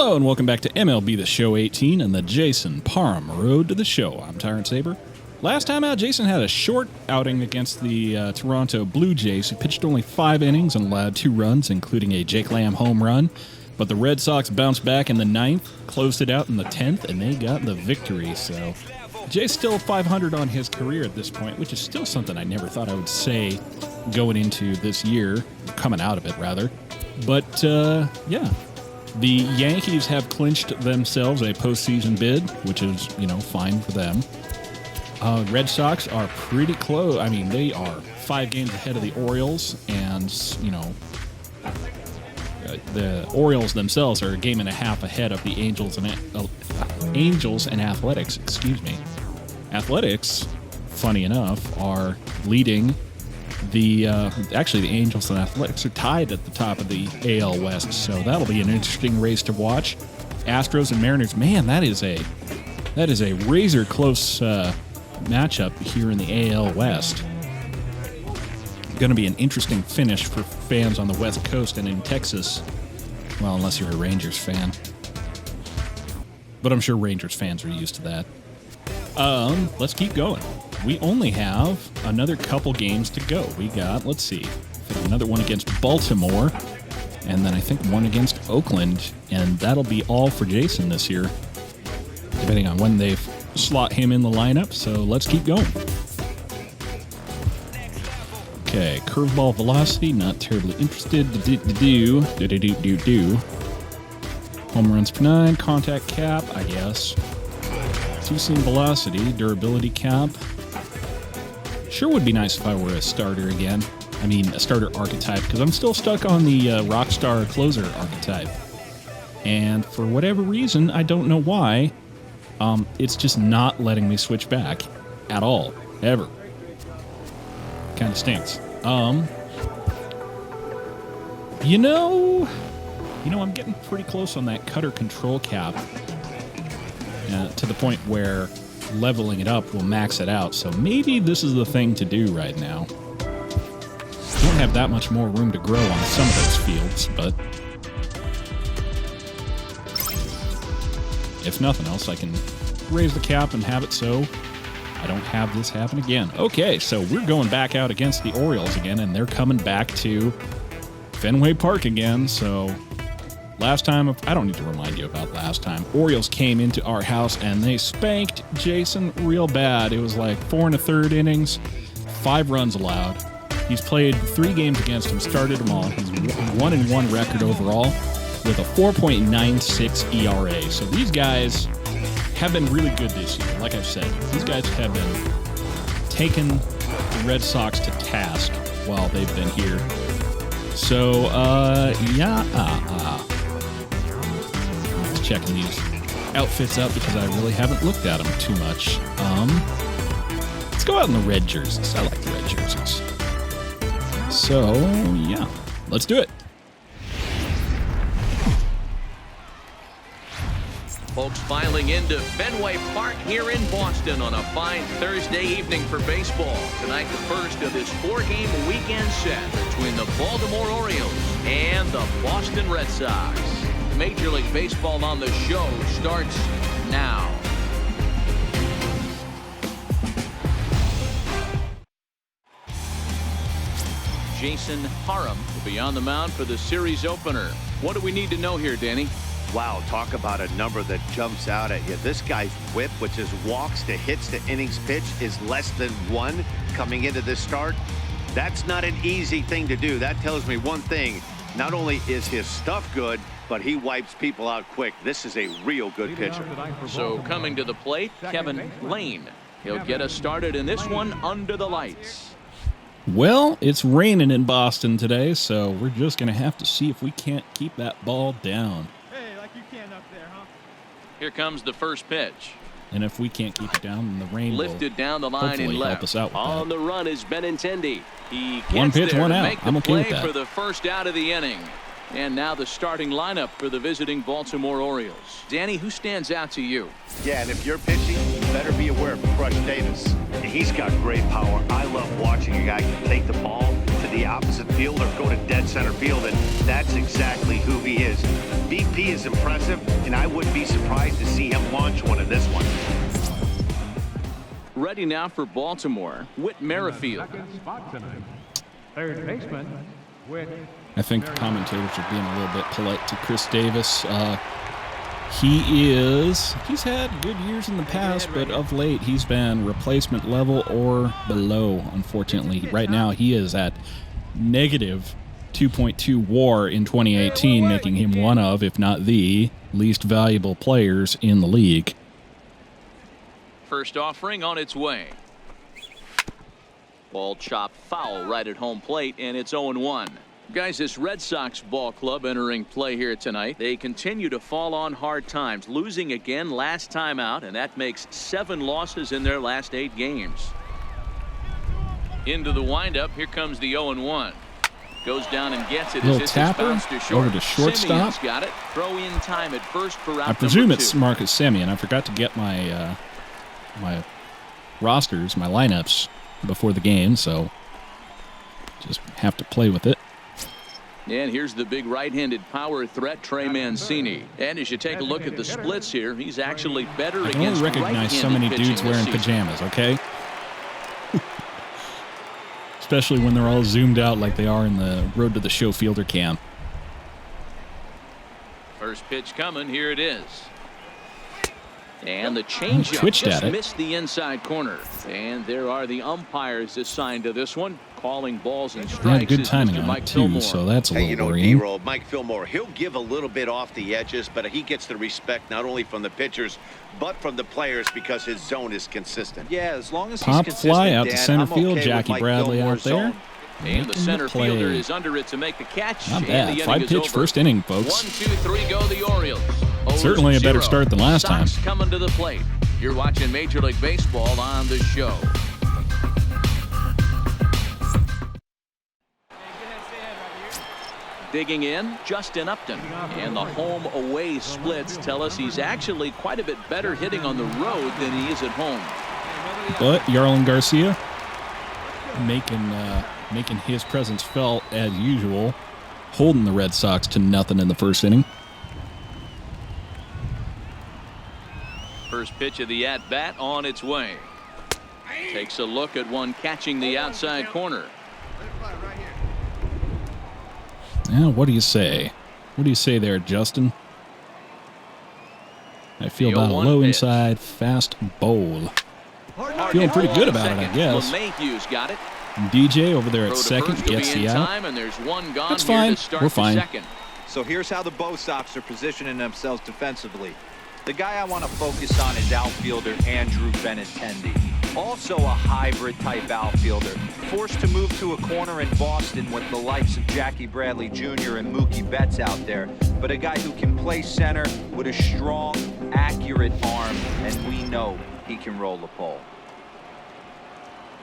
Hello and welcome back to MLB The Show 18 and the Jason Parham Road to the Show. I'm Tyrant Saber. Last time out, Jason had a short outing against the Toronto Blue Jays, who pitched only 5 innings and allowed 2 runs, including a Jake Lamb home run. But the Red Sox bounced back in the 9th, closed it out in the 10th, and they got the victory. So Jay's still 500 on his career at this point, which is still something I never thought I would say going into this year, coming out of it, rather. But, yeah. The Yankees have clinched themselves a postseason bid, which is, fine for them. Red Sox are pretty close. I mean, they are 5 games ahead of the Orioles, and, the Orioles themselves are a game and a half ahead of the Angels and Athletics, excuse me. Athletics, funny enough, are leading the Angels and Athletics are tied at the top of the AL West, so that'll be an interesting race to watch. Astros and Mariners, man, that is a razor close matchup here in the AL West. Going to be an interesting finish for fans on the West Coast and in Texas. Well, unless you're a Rangers fan, but I'm sure Rangers fans are used to that. Let's keep going. We only have another couple games to go. We got, let's see, another one against Baltimore, and then I think one against Oakland, and that'll be all for Jason this year, depending on when they slot him in the lineup, so let's keep going. Okay, curveball velocity, not terribly interested. Home runs per 9, contact cap, I guess. Two-seam velocity, durability cap. Sure would be nice if I were a starter again. I mean, a starter archetype, because I'm still stuck on the rockstar closer archetype. And for whatever reason, I don't know why, it's just not letting me switch back at all, ever. Kind of stinks. I'm getting pretty close on that cutter control cap to the point where leveling it up will max it out, so maybe this is the thing to do right now. Don't have that much more room to grow on some of those fields, but if nothing else, I can raise the cap and have it so I don't have this happen again. Okay, so we're going back out against the Orioles again, and they're coming back to Fenway Park again, so last time, I don't need to remind you about last time. Orioles came into our house and they spanked Jason real bad. It was like 4 1/3 innings, 5 runs allowed. He's played 3 games against him, started them all. He's 1-1 record overall with a 4.96 ERA. So these guys have been really good this year. Like I've said, these guys have been taking the Red Sox to task while they've been here. So, checking these outfits out because I really haven't looked at them too much. Let's go out in the red jerseys. I like the red jerseys. So, yeah, let's do it. Folks filing into Fenway Park here in Boston on a fine Thursday evening for baseball. Tonight, the first of this 4-game weekend set between the Baltimore Orioles and the Boston Red Sox. Major League Baseball on the Show starts now. Jason Parham will be on the mound for the series opener. What do we need to know here, Danny? Wow, talk about a number that jumps out at you. This guy's whip, which is walks to hits to innings pitched, is less than 1 coming into this start. That's not an easy thing to do. That tells me one thing. Not only is his stuff good, but he wipes people out quick. This is a real good pitcher. So coming to the plate, Kevin Lane. He'll get us started in this one under the lights. Well, it's raining in Boston today, so we're just going to have to see if we can't keep that ball down. Hey, like you can up there, huh? Here comes the first pitch. And if we can't keep it down, then the rain Lifted down the line hopefully and left. help us out with On that. the run is Benintendi. He gets One pitch, there one to out. make the I'm okay play with that. for the first out of the inning. And now the starting lineup for the visiting Baltimore Orioles. Danny, who stands out to you? Yeah, and if you're pitching, you better be aware of Crush Davis. He's got great power. I love watching a guy can take the ball to the opposite field or go to dead center field, and that's exactly who he is. BP is impressive, and I wouldn't be surprised to see him launch one in this one. Ready now for Baltimore, Whit Merrifield. Third baseman, Whit. I think the commentators are being a little bit polite to Chris Davis. He's had good years in the past, but of late he's been replacement level or below, unfortunately. Right now he is at negative 2.2 WAR in 2018, making him one of, if not the, least valuable players in the league. First offering on its way. Ball chopped foul right at home plate, and it's 0-1. Guys, this Red Sox ball club entering play here tonight. They continue to fall on hard times, losing again last time out, and that makes 7 losses in their last 8 games. Into the windup, here comes the 0-1. Goes down and gets it. Little tapper over to shortstop. Semion's got it. Throw in time at first for out I presume number it's 2. Marcus Semien. I forgot to get my my rosters, my lineups before the game, so just have to play with it. And here's the big right-handed power threat, Trey Mancini. And as you take a look at the splits here, he's actually better I can against only recognize so many dudes wearing pajamas, okay? Especially when they're all zoomed out like they are in the Road to the Show Fielder cam. First pitch coming, here it is. And the changeup Twitched just at it. missed the inside corner. And there are the umpires assigned to this one, calling balls and They strikes. had good is timing Mr. on Mike it, too, Fillmore. so that's a Hey, little you know, worrying. D-roll, Mike Fillmore, he'll give a little bit off the edges, but he gets the respect not only from the pitchers, but from the players because his zone is consistent. Yeah, as long as Pop he's fly consistent, out to Dan, center I'm field. okay with Jackie Mike Bradley out Fillmore's there. zone. And the Making center play. fielder is under it to make the catch. Not And bad. the inning 5 is pitch over. first inning, 1, folks. 2, 3 go the Orioles. Certainly a better 0-0. start than last time. Sox coming to the plate. You're watching Major League Baseball on the show. Digging in, Justin Upton. And the home-away splits tell us he's actually quite a bit better hitting on the road than he is at home. But Yarlin Garcia making his presence felt as usual, holding the Red Sox to nothing in the first inning. First pitch of the at-bat on its way. Takes a look at one catching the outside corner. Now, what do you say? What do you say there, Justin? I feel The about a 0-1 low pitch. inside fast bowl. Feeling pretty good about it, I guess. LeMahieu's got it. DJ over there at Throw to second first will gets be in the out. time, and there's one gone That's here fine. to start We're the fine. second. So here's how the Bo Sox are positioning themselves defensively. The guy I want to focus on is outfielder Andrew Benintendi. Also a hybrid type outfielder, forced to move to a corner in Boston with the likes of Jackie Bradley Jr. and Mookie Betts out there, but a guy who can play center with a strong, accurate arm, and we know he can roll the pole.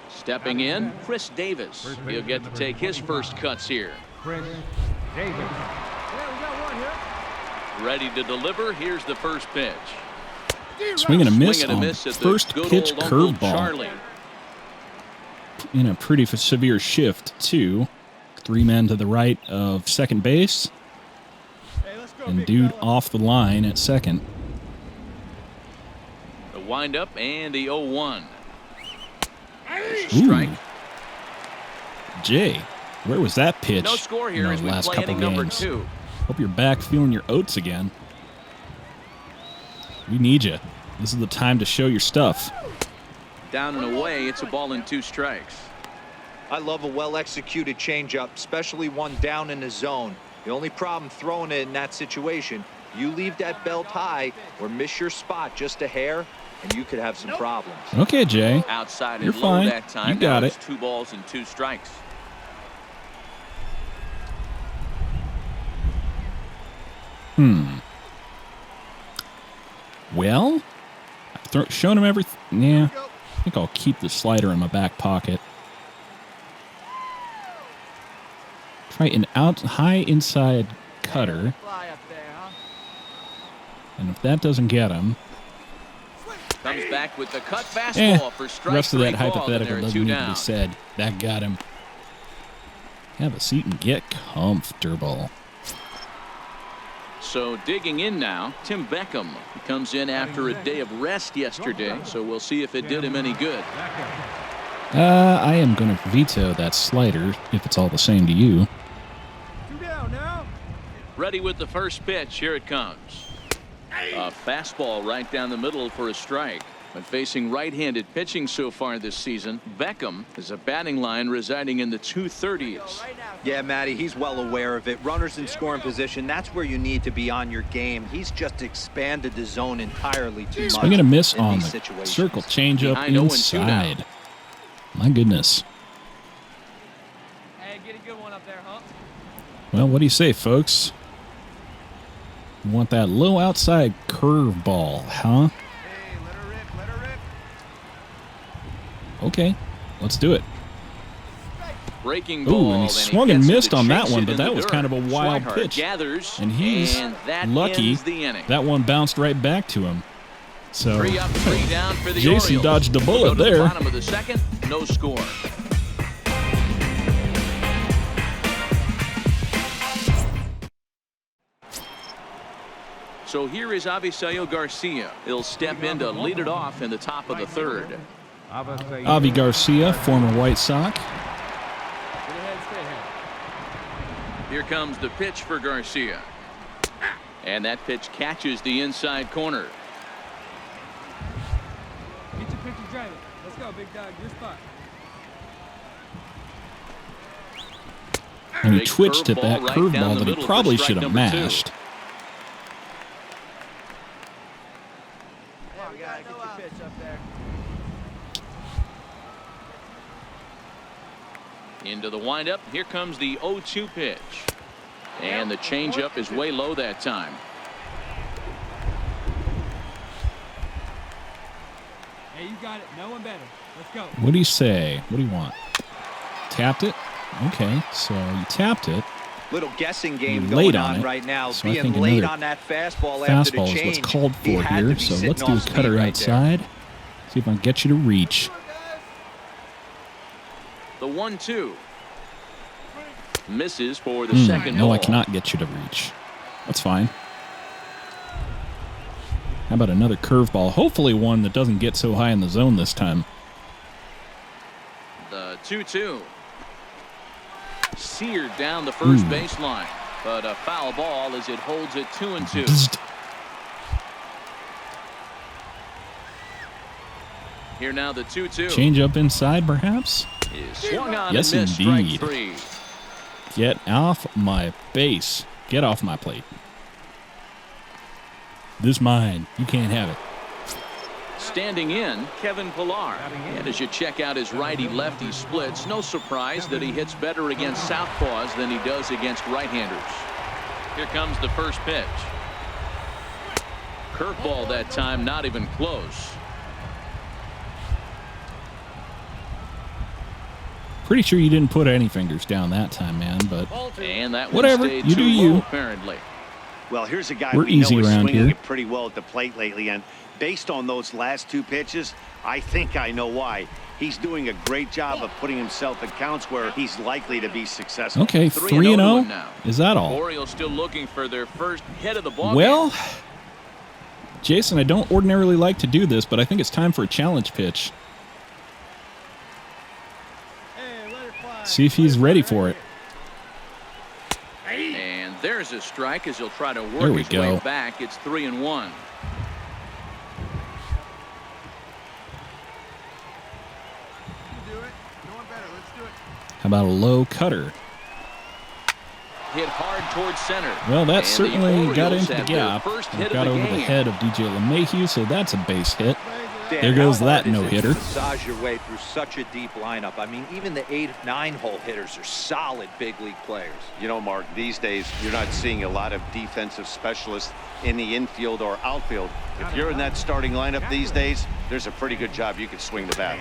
Stepping in, Chris Davis. He'll get to take his first cuts here. Chris Davis. Yeah, we got one here. Ready to deliver. Here's the first pitch. Swing and a miss Swing and a on miss at the first good pitch old Uncle curveball. Charlie. In a pretty severe shift, too. 3 men to the right of second base. Hey, let's go, And big dude fella. off the line at second. The windup and the 0-1. Ooh. Strike. Jay, where was that pitch No score in here those as we last play couple inning number games? 2. Hope you're back feeling your oats again. We need you. This is the time to show your stuff. Down and away, it's a ball and 2 strikes. I love a well-executed changeup, especially one down in the zone. The only problem throwing it in that situation, you leave that belt high or miss your spot just a hair, and you could have some problems. Okay, Jay. Outside You're and low fine. that time. You got Now it. it's 2 balls and 2 strikes. Well, I've shown him everything. Yeah, I think I'll keep the slider in my back pocket. Try an high inside cutter, Fly up there, huh? and if that doesn't get him, Comes back with the cut fastball for the strike rest of that 3 ball, and hypothetical there are doesn't 2 need to down. be said. That got him. Have a seat and get comfortable. So digging in now, Tim Beckham. He comes in after a day of rest yesterday, so we'll see if it did him any good. I am going to veto that slider if it's all the same to you. 2 down now. Ready with the first pitch. Here it comes. A fastball right down the middle for a strike. When facing right-handed pitching so far this season, Beckham is a batting line residing in the 230s. Yeah, Matty, he's well aware of it. Runners in scoring position, that's where you need to be on your game. He's just expanded the zone entirely too much. Swing and a miss on the situations. circle changeup Behind 0-2 inside. now. My goodness. Hey, get a good one up there, huh? Well, what do you say, folks? You want that low outside curveball, huh? Hey, let her rip, let her rip. Okay, let's do it. Breaking ball. Ooh, and he swung and missed on that one, but that was kind of a wild Swihart pitch. gathers, And he's that lucky ends the inning. that one bounced right back to him. So 3 up, 3 down for the Jason Orioles. dodged a We'll bullet go to there. The bottom of the second, no score. So here is Avisail Garcia. He'll step in to lead it off in the top of the third. Avi Garcia, former White Sox. Get ahead, stay ahead. Here comes the pitch for Garcia. And that pitch catches the inside corner. Get your picture driving. Let's go, big dog. Your spot. And he Big twitched at that curveball right down curveball the that he middle for probably strike should have number 2. mashed. Hey, we gotta get your pitch up there. Into the windup. Here comes the 0-2 pitch. And the changeup is way low that time. Hey, you got it. No one better. Let's go. What do you say? What do you want? Tapped it? Okay, so you tapped it. Little guessing game You're late going on on it. right now. So I Being think late another on that fastball after the Fastball is change. what's called He for had to here. be So sitting let's do off a speed cutter right outside. See if I can get you to reach. The 1-2. Misses for the second No, ball. I cannot get you to reach. That's fine. How about another curveball? Hopefully one that doesn't get so high in the zone this time. The 2-2. Seared down the first baseline. But a foul ball as it holds it 2-2. Bzzzt. Here now the 2-2. Change up inside, perhaps? Is swung on Yes, and missed. indeed. Strike 3. Get off my base. Get off my plate. This mine. You can't have it. Standing in, Kevin Pillar. And as you check out his righty-lefty splits, no surprise that he hits better against southpaws than he does against right-handers. Here comes the first pitch. Curveball that time, not even close. Pretty sure you didn't put any fingers down that time, man, but And that whatever. one stayed You too do you. low, apparently. Well, here's a guy We're we know easy is around swinging here. it pretty well at the plate lately, and based on those last 2 pitches, I think I know why. He's doing a great job of putting himself in counts where he's likely to be successful. okay, 3-0 3-0. now. Is that all? Orioles still looking for their first hit of the ball. Well, Jason, I don't ordinarily like to do this, but I think it's time for a challenge pitch. Hey, let her fly. See if he's ready for it. And there's a strike as he'll try to There work we his way go. back. It's 3-1. How about a low cutter? Hit hard towards center. Well, that And the certainly got Orioles into the have their gap. first It hit got of the over the game. head of DJ LeMahieu, so that's a base hit. Dan, There goes how that hard is it no-hitter. to massage your way through such a deep lineup. I mean, even the 8, 9-hole hitters are solid big league players. You know, Mark, these days you're not seeing a lot of defensive specialists in the infield or outfield. If you're in that starting lineup these days, there's a pretty good job you could swing the bat.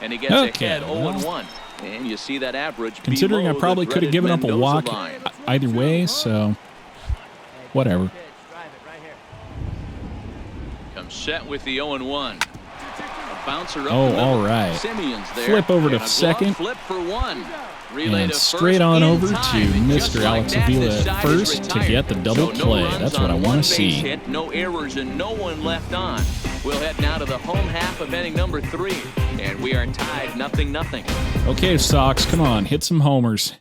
And he gets Okay, ahead well, 0-1. And you see that average Considering I below probably the could have given up a dreaded walk Mendoza line. either way, so whatever. Comes set with the 0-1. A bouncer up Oh, the middle. all right. Simeon's there. Flip over to And a glove second. Flip for one. Relay And to straight first on in over to time. And just Mr. like Alex that, Avila this at side first is to retired. get the double So no play. runs That's what on I one want base to see. hit, no errors and no one left on. We'll head now to the home half of inning number 3. And we are tied 0-0. Okay, Sox, come on, hit some homers.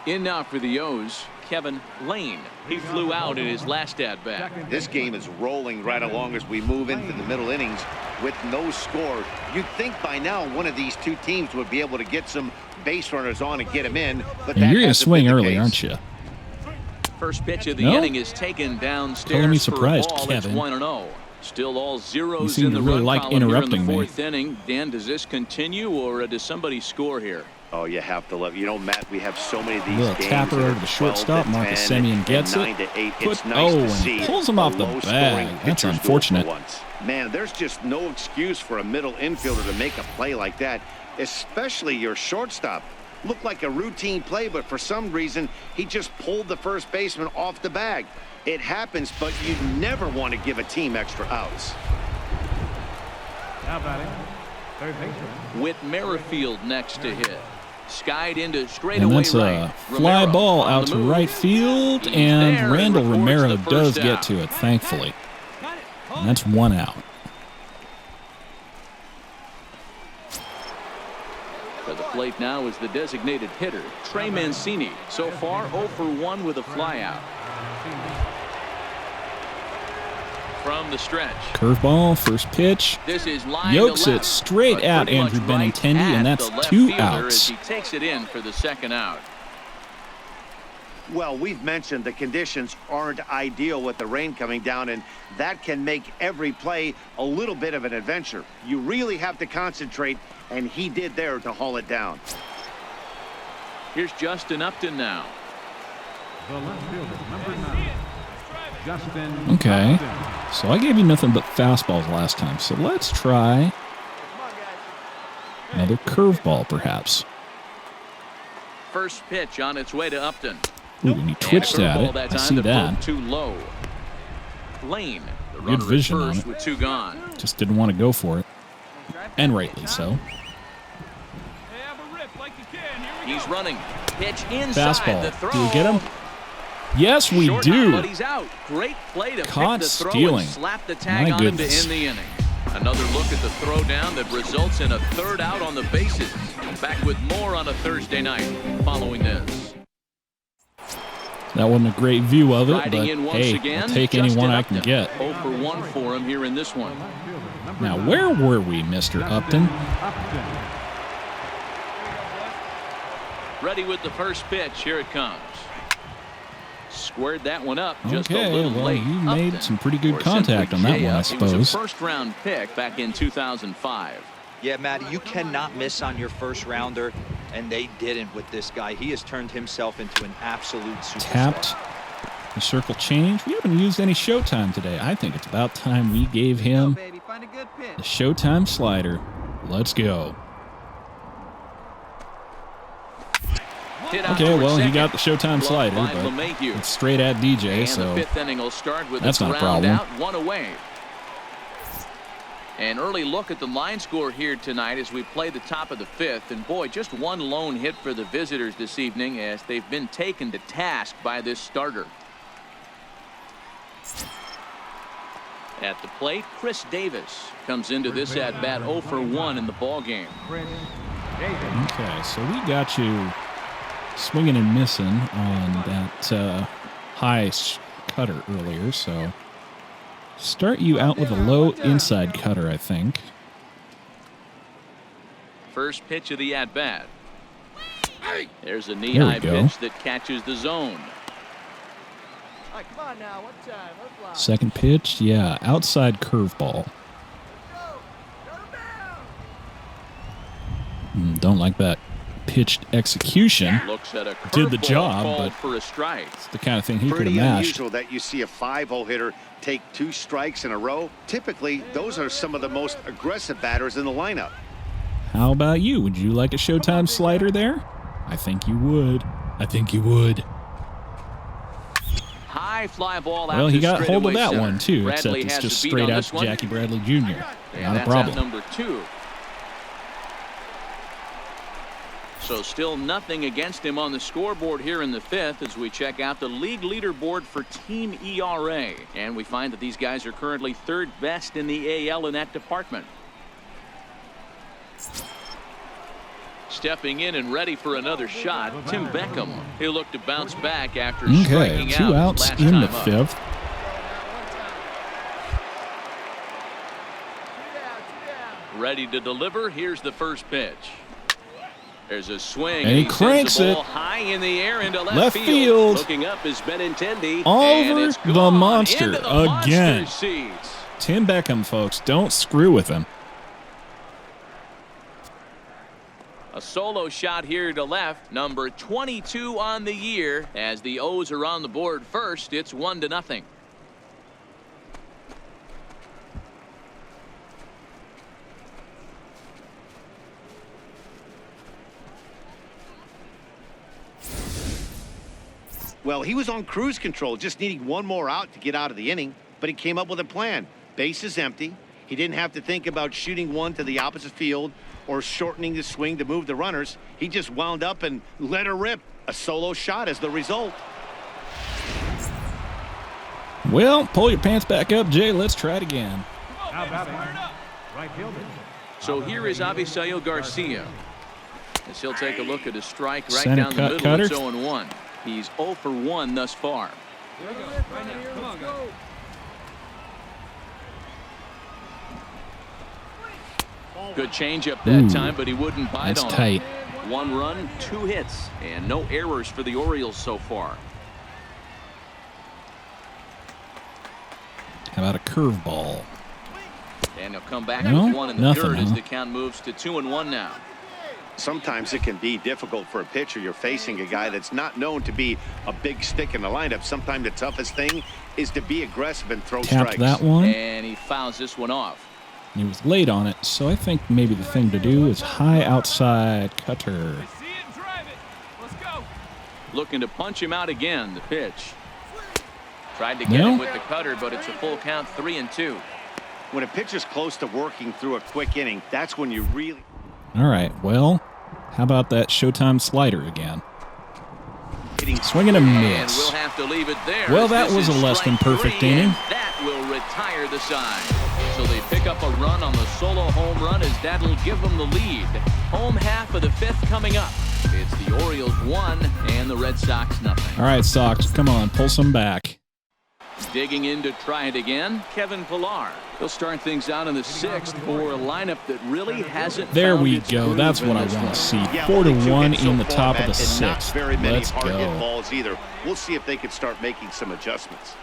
In now for the O's, Kevin Lane. He flew out in his last at-bat. This game is rolling right along as we move into the middle innings with no score. You'd think by now one of these two teams would be able to get some base runners on and get them in. But And that you're going to hasn't swing been the early, case. aren't you? First pitch of the No? inning is taken downstairs Color me for a surprised, ball. Kevin. It's 1-0. Still all zeros You seem in to the really run like column here in interrupting the me. 4th inning. Dan, does this continue or does somebody score here? Oh, you have to love. You know, Matt, we have so many of these Little games. tapper that are over the 12 shortstop. to Marcus 10 Semien gets and it. 9 to 8. Put- It's nice oh, to and see he pulls him off the low-scoring bag. That's pitchers do it for unfortunate. once. Man, there's just no excuse for a middle infielder to make a play like that, especially your shortstop. Looked like a routine play, but for some reason, he just pulled the first baseman off the bag. It happens, but you never want to give a team extra outs. Now batting, third baseman. With Merrifield next to hit. Skied into And straightaway that's right. a fly Romero ball on out the to move. right field, He's and there Randall records Romero the does first get out. to it, thankfully. And that's 1 out. To the plate now is the designated hitter, Trey Mancini. So far, 0 for 1 with a flyout. From the stretch. Curveball, first pitch. This is line Yokes to it left, straight but at pretty Andrew much right Benintendi, and at that's the left 2 fielder outs. as he takes it in for the second out. Well, we've mentioned the conditions aren't ideal with the rain coming down, and that can make every play a little bit of an adventure. You really have to concentrate, and he did there to haul it down. Here's Justin Upton now. The left fielder, number 9, Justin. Okay. Upton. So I gave you nothing but fastballs last time, so let's try another curveball, perhaps. First pitch on its way to Upton. Ooh, and he twitched at it. I see that. Too low. Lane, the Good runner at vision on first it. with 2 gone. Just didn't want to go for it. And rightly so. He's running. Pitch inside Fastball. the throw. Do we get him? Yes, we Short, do. But he's out. Great play to Caught pick the throw stealing. and slap the tag My on him to goodness. end the inning. Another look at the throwdown that results in a 3rd out on the bases. Back with more on a Thursday night following this. That wasn't a great view of it, but Riding in once hey, again, I'll take Justin anyone I can Upton. get. 0 for 1 for him here in this one. Now, where were we, Mr. Upton? Upton. Ready with the first pitch. Here it comes. Squared that one up just a Okay, little well, late. you made Upton, some pretty good or contact simply on that one, I JF. He was suppose. a first-round pick back in 2005. Yeah, Matt, you cannot miss on your first rounder, and they didn't with this guy. He has turned himself into an absolute superstar. Tapped. The circle change. We haven't used any Showtime today. I think it's about time we gave him the Showtime slider. Let's go. Hit out Okay, toward well, he second. got the Showtime Glove slider, by but LeMahieu. it's straight at DJ, And so the 5th inning will start with that's a not a ground problem. out, 1 away. An early look at the line score here tonight as we play the top of the 5th. And boy, just 1 lone hit for the visitors this evening as they've been taken to task by this starter. At the plate, Chris Davis comes into this at bat 0 for 1 in the ball game. Chris Davis. okay. So we got you swinging and missing on that high cutter earlier. So start you out with a low inside cutter, I think. First pitch of the at bat. There's a There knee-high we go. pitch that catches the zone. Second pitch, yeah, outside curveball. Don't like that pitched execution. Looks at a Did the curveball job, called but for a strike. it's the kind of thing he could Pretty have mashed. unusual that you see a 5-0 hitter take 2 strikes in a row. Typically, those are some of the most aggressive batters in the lineup. How about you? Would you like a Showtime slider there? I think you would. I think you would. High high fly ball out. Well, he got hold of straightaway that center. one, too, Bradley except it's has just the beat straight on out this to one. Jackie Bradley Jr. And Not a that's problem. out number 2. So still nothing against him on the scoreboard here in the 5th as we check out the league leaderboard for team ERA. And we find that these guys are currently 3rd best in the AL in that department. Stepping in and ready for another shot, Tim Beckham. He'll look to bounce back after Okay, striking 2 out outs last in time the up. 5th. Ready to deliver. Here's the first pitch. There's a swing. And he sends cranks the ball it. high in the air into left, Left field. Looking up is Benintendi. and Over it's the gone monster into the again. monster seats. Tim Beckham, folks. Don't screw with him. A solo shot here to left. Number 22 on the year. As the O's are on the board first, it's 1-0. Well, he was on cruise control, just needing one more out to get out of the inning, but he came up with a plan. Base is empty. He didn't have to think about shooting one to the opposite field or shortening the swing to move the runners. He just wound up and let her rip. A solo shot as the result. Well, pull your pants back up, Jay. Let's try it again. How about it? Right fielder. So here is Avisayo Garcia. As he'll take a look at his strike right Center down the cut middle. cutter. It's 0-1. He's 0 for 1 thus far. Here we go. Right now. Come on, guys. Good changeup that Ooh, time, but he wouldn't bite That's on tight. it. 1 run, 2 hits, and no errors for the Orioles so far. How about a curveball? And he'll come back No, with 1 in the nothing, 3rd as huh? the count moves to 2-1 now. Sometimes it can be difficult for a pitcher. You're facing a guy that's not known to be a big stick in the lineup. Sometimes the toughest thing is to be aggressive and throw Tapped strikes. that one. And he fouls this one off. He was late on it, so I think maybe the thing to do is high outside cutter. See it and drive it. Let's go. Looking to punch him out again. The pitch. Tried to get No. him with the cutter, but it's a full count, 3-2. When a pitcher's close to working through a quick inning, that's when you really... All right, well, how about that Showtime slider again? Swing and a And miss. we'll have to leave it there. Well, as that this was is a less than strike perfect 3, and inning. that will retire the side. So they pick up a run on the solo home run as that'll give them the lead. Home half of the 5th coming up. It's the Orioles 1 and the Red Sox nothing. All right, Sox, come on, pull some back. Digging in to try it again, Kevin Pillar. He'll start things out in the 6th for a lineup that really hasn't There found we its go. groove That's in what I this want one. to see. Yeah, 4-1 only 2 hits in the so top far, of the Matt, and not 6th. very many Let's hard hit go. balls either. We'll see if they can start making some adjustments.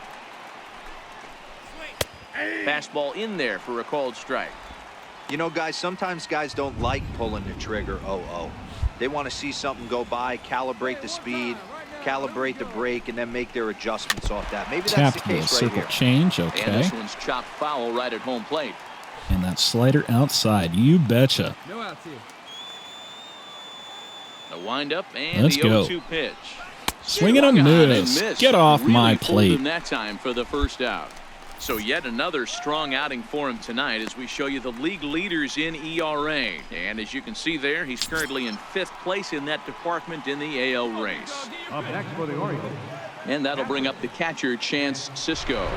Fastball in there for a called strike. You know, guys, sometimes guys don't like pulling the trigger 0-0. They want to see something go by, calibrate the speed, calibrate the break, and then make their adjustments off that. Maybe that's Tapped the the case right circle here. change, And okay. this one's chopped foul right at home plate. And that slider outside, you betcha. No outs here. The windup and Let's the go. 0-2 pitch. Swing and a Swung on and miss. missed. Get off Really my fooled plate. him that time for the first out. So yet another strong outing for him tonight as we show you the league leaders in ERA. And as you can see there, he's currently in 5th place in that department in the AL race. Up next for the Orioles. And that'll bring up the catcher, Chance Cisco.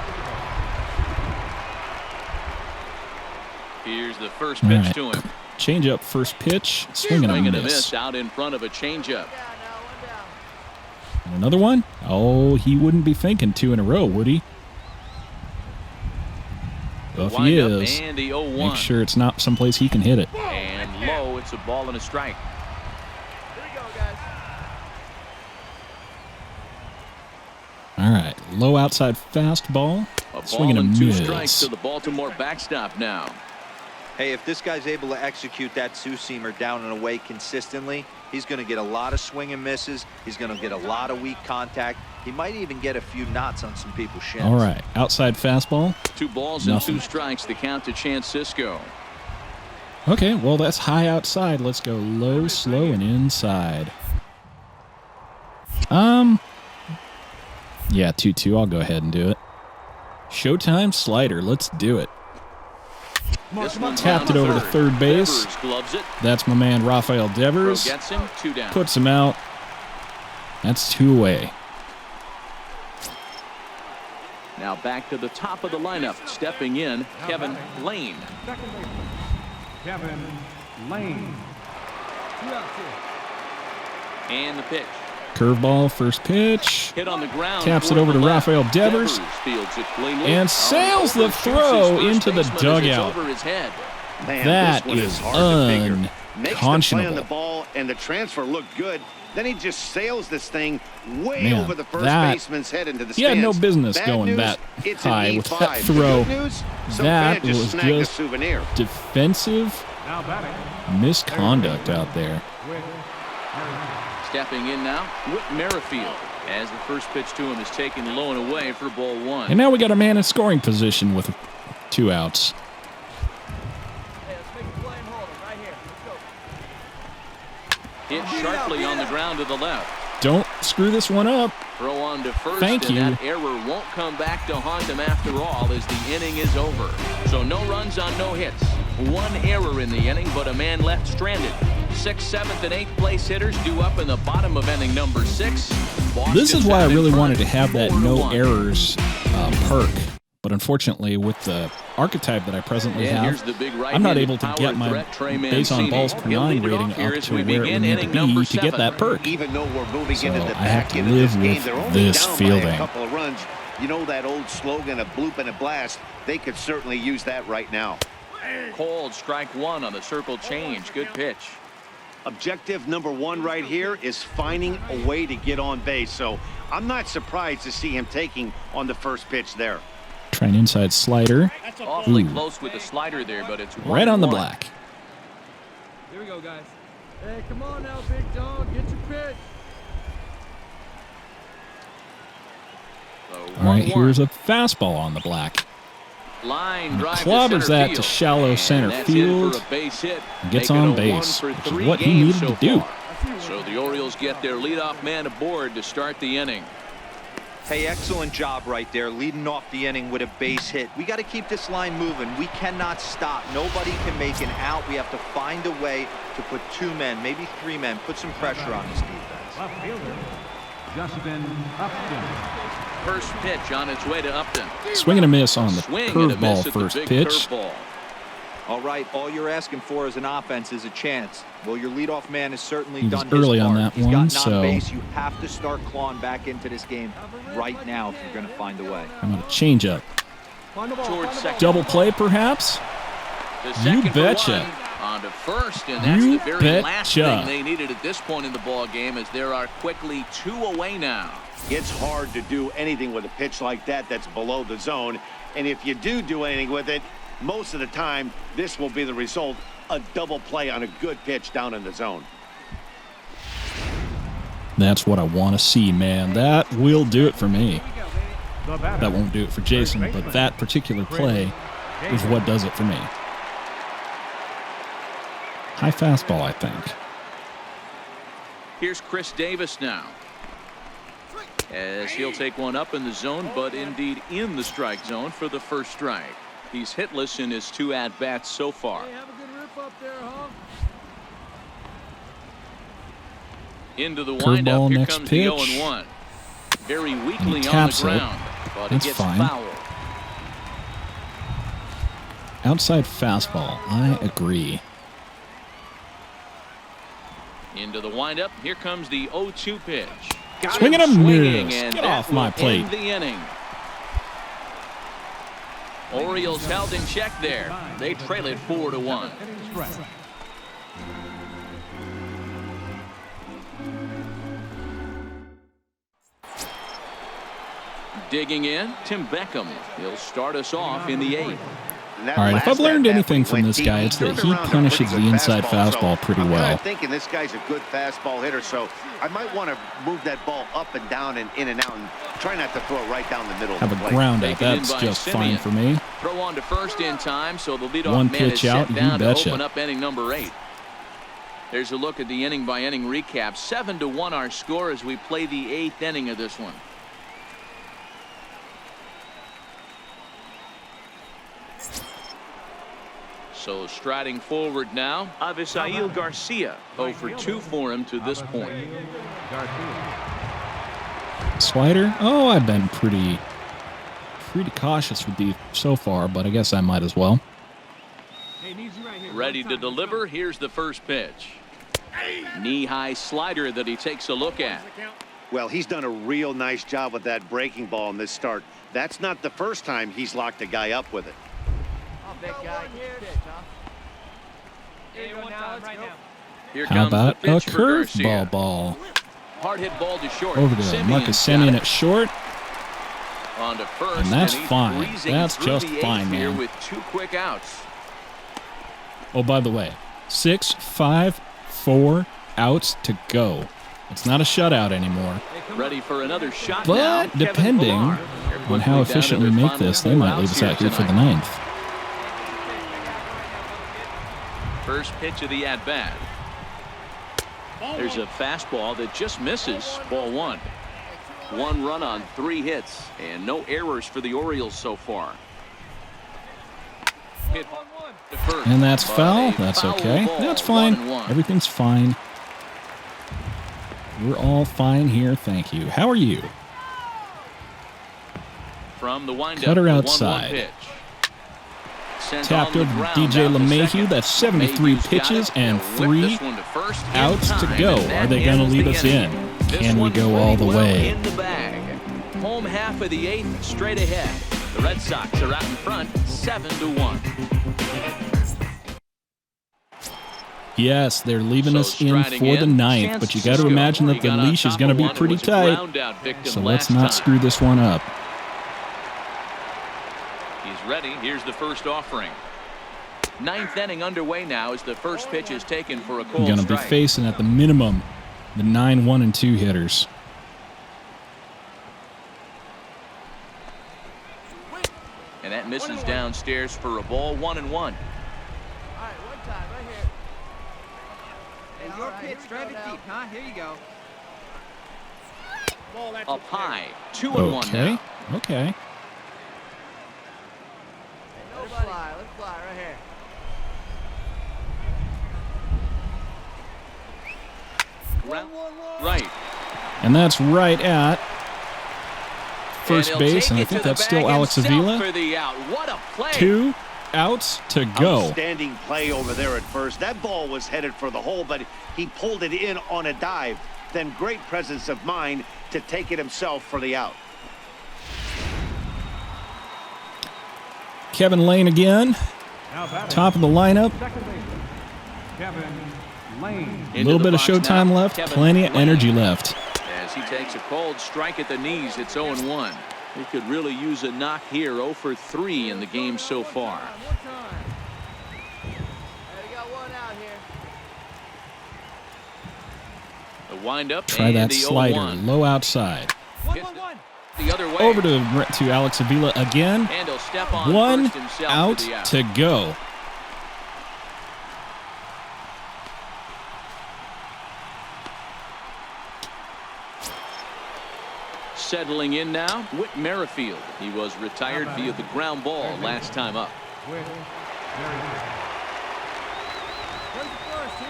Here's the first All pitch right. to him. Change up first pitch, swing and a Swing and a miss. miss out in front of a changeup. And another one? Oh, he wouldn't be thinking 2 in a row, would he? Well, if he Wind up is, and the 0-1. make sure it's not someplace he can hit it. And low, it's a ball and a strike. All right, low outside fastball, A swing ball and a and 2 miss. strikes to the Baltimore backstop now. Hey, if this guy's able to execute that two-seamer down and away consistently, he's going to get a lot of swing and misses. He's going to get a lot of weak contact. He might even get a few knots on some people's shins. All right, outside fastball. 2 balls Nothing. and 2 strikes to count to Chance Cisco. Okay, well, that's high outside. Let's go low, slow, and inside. Yeah, 2-2. I'll go ahead and do it. Showtime slider. Let's do it. Tapped it over to third base. That's my man, Rafael Devers. Puts him out. That's 2 away. Now back to the top of the lineup. Stepping in, Kevin Lane. Kevin Lane. And the pitch. Curveball, first pitch. Hit on the ground. Taps it over to Rafael Devers. And sails the throw into the dugout. That is unconscionable. On the ball, and the transfer looked good. Then he just sails this thing way over the first baseman's head into the stands. He had no business going that high with that throw. That was just defensive misconduct out there. Stepping in now, Whit Merrifield, as the first pitch to him is taken low and away for ball 1. And now we got a man in scoring position with 2 outs. Hit sharply on the ground to the left. Don't screw this one up. Throw on to first. Thank you. That error won't come back to haunt him after all as the inning is over. So no runs on no hits. 1 error in the inning, but a man left stranded. 6th, 7th, and 8th place hitters due up in the bottom of inning number 6. This is why I really wanted to have that no errors perk. But unfortunately, with the archetype that I presently have, I'm not able to get my base on balls per 9 rating up to where it would need to be to get that perk. Even though we're moving So into the I have back to end of live this game, with they're only this down by fielding. a couple of runs. You know that old slogan, a bloop and a blast. They could certainly use that right now. Cold, strike 1 on the circle change. Good pitch. Objective number 1 right here is finding a way to get on base. So I'm not surprised to see him taking on the first pitch there. Try an inside slider. Awfully close with the slider there, but it's right on the black. Here we go, guys. Hey, come on now, big dog. Get your pitch. All right, here's a fastball on the black. Line drive Clobbers that to shallow center field. And gets on base, which is what he needed to do. So the Orioles get their leadoff man aboard to start the inning. Hey, excellent job right there, leading off the inning with a base hit. We got to keep this line moving. We cannot stop. Nobody can make an out. We have to find a way to put 2 men, maybe 3 men, put some pressure on this defense. Left fielder, Justin Upton. First pitch on its way to Upton. Swing and a miss on the curveball first pitch. All right, all you're asking for as an offense is a chance. Well, your leadoff man has certainly He was done his early on part. that He's one, gotten on so base. You have to start clawing back into this game right now if you're going to find a way. I'm going to change up. Double play, perhaps? You betcha. On to first, and that's You the very last betcha. thing they needed at this point in the ball game, as there are quickly 2 away now. It's hard to do anything with a pitch like that that's below the zone. And if you do anything with it, most of the time, this will be the result, a double play on a good pitch down in the zone. That's what I want to see, man. That will do it for me. That won't do it for Jason, but that particular play is what does it for me. High fastball, I think. Here's Chris Davis now, as he'll take one up in the zone, but indeed in the strike zone for the first strike. He's hitless in his 2 at-bats so far. Hey, have a good rip up there, huh? Into the Curveball, windup. Here next comes pitch. the 0-1. Very weakly He on taps the it. ground, but That's it gets fine. foul. Outside fastball. I agree. Into the windup. Here comes the 0-2 pitch. Swing and a Swinging, miss. and Get that off my will plate. end the inning. Orioles held in check there. They trail it 4-1. Digging in, Tim Beckham. He'll start us off in the 8th. All right, if I've learned anything from this guy, it's that he punishes the inside fastball pretty well. I'm thinking this guy's a good fastball hitter, so I might want to move that ball up and down and in and out and try not to throw it right down the middle. Have a ground out. That's just fine for me. Throw on to first in time, so the leadoff One man pitch is out, set you down to betcha. open up inning number 8. There's a look at the inning-by-inning recap. 7-1 our score as we play the 8th inning of this one. So striding forward now, Avisail Garcia. 0 for 2 for him to this point. Slider? Oh, I've been pretty cautious with these so far, but I guess I might as well. Ready to deliver. Here's the first pitch. Knee-high slider that he takes a look at. Well, he's done a real nice job with that breaking ball in this start. That's not the first time he's locked a guy up with it. Here How comes about the a pitch for Garcia. curveball ball? Hard hit ball to short. Over to Simeon's Marcus got Semien it. at short. On to first, And that's he's fine. breezing That's through just the eighth fine, here man. with 2 quick outs. Oh, by the way, 6, 5, 4 outs to go. It's not a shutout anymore. Ready for another shot now. But Kevin depending Pillar. They're on quickly how down efficient to we their make final this, they 4 might leave outs us out here for the tonight. 9th. First pitch of the at-bat. There's a fastball that just misses. Ball 1. 1 run on 3 hits and no errors for the Orioles so far. Hit to first, And that's but foul. a That's foul okay. ball, That's fine. 1-1. Everything's fine. We're all fine here. Thank you. How are you? From the windup, Cutter the 1-1 outside. pitch. Sent Tapped on the over ground, DJ down to LeMahieu. second. That's 73 LeMahieu's got pitches it. and They'll whip 3 this one to first in outs to time, go. and that Are they going to ends leave the us inning. in? This Can we one go all the pretty well way? in the bag. Home half of the 8th, straight ahead. The Red Sox are out in front, 7-1. Yes, they're leaving So us in striding for the in, 9th, but you got to Cisco. imagine that He the got on leash is top going to of be one and pretty was a tight. ground-out victim So let's last not time. screw this one up. He's ready. Here's the first offering. 9th inning underway now as the first pitch is taken for a We're cold going to be strike. facing at the minimum the 9, 1, and 2 hitters. And that misses downstairs for a ball, 1-1. All right, one time, right here. Hey, your pitch, drive it deep, huh? Here you go. Up high, 2-1 Okay. now. Okay. Let's fly right here. Right. And that's right at first he'll base, take and I it think to that's the still bag Alex himself Avila. for the out. What a play. 2 outs to go. Outstanding play over there at first. That ball was headed for the hole, but he pulled it in on a dive. Then great presence of mind to take it himself for the out. Kevin Lane again. Top of the lineup. A little bit of showtime left. Plenty of energy left. As he takes a cold strike at the knees, it's 0-1. He could really use a knock here. 0 for 3 in the game so far. One time. Hey, we got one out here. The windup Try and that the slider. 0-1. Low outside. Hit the other way. Over to Alex Avila again. And he'll step on 1 first himself out for the out. to go. Settling in now, Whit Merrifield. He was retired via the ground ball last time up. Where's the first here?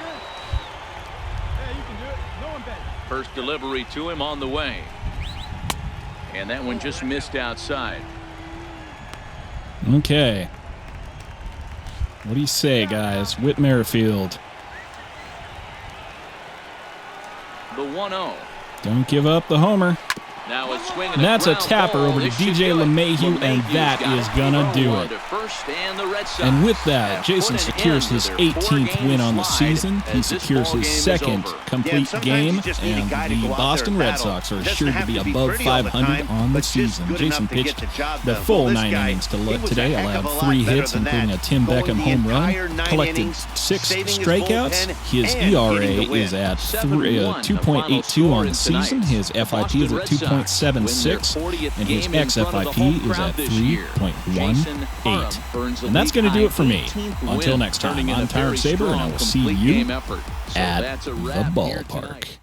Yeah, you can do it. No one better. First delivery to him on the way. And that one just missed outside. Okay. What do you say, guys? Whit Merrifield. The 1-0. Don't give up the homer. Now a swing and And that's a ground tapper ball. over to This should DJ do it. LeMahieu, and LeMahieu's that got is it. gonna do On it. to first and the Red Sox And with that, have Jason put an secures end his to their 18th 4-game win on the slide season. He as this secures ball his game is second over. complete sometimes game, you just need a and guy to the go out there Boston and Red battle. Sox are Doesn't assured to have be to be above pretty all the 500 time, on the but just season. good Jason enough to pitched get the job the done. full Well, this 9 guy, innings he was a today, heck of allowed a lot 3 better hits, than including that. a Tim Going Beckham the home run, entire 9 collected innings, 6 saving his strikeouts. bullpen, His and ERA getting the win. is at 7-1, the 2.82 on final the score in season. tonight. His FIP is Boston at Red Sox win their 2.76, 40th and his game in front of the XFIP home is crowd at this year. Jason 3.18. Parham earns a And that's going to do league-high it for me. 18th Until win, next time, turning in I'm a very Tyrant Saber, and I strong will see complete you game effort. So at that's a the wrap here ballpark. tonight.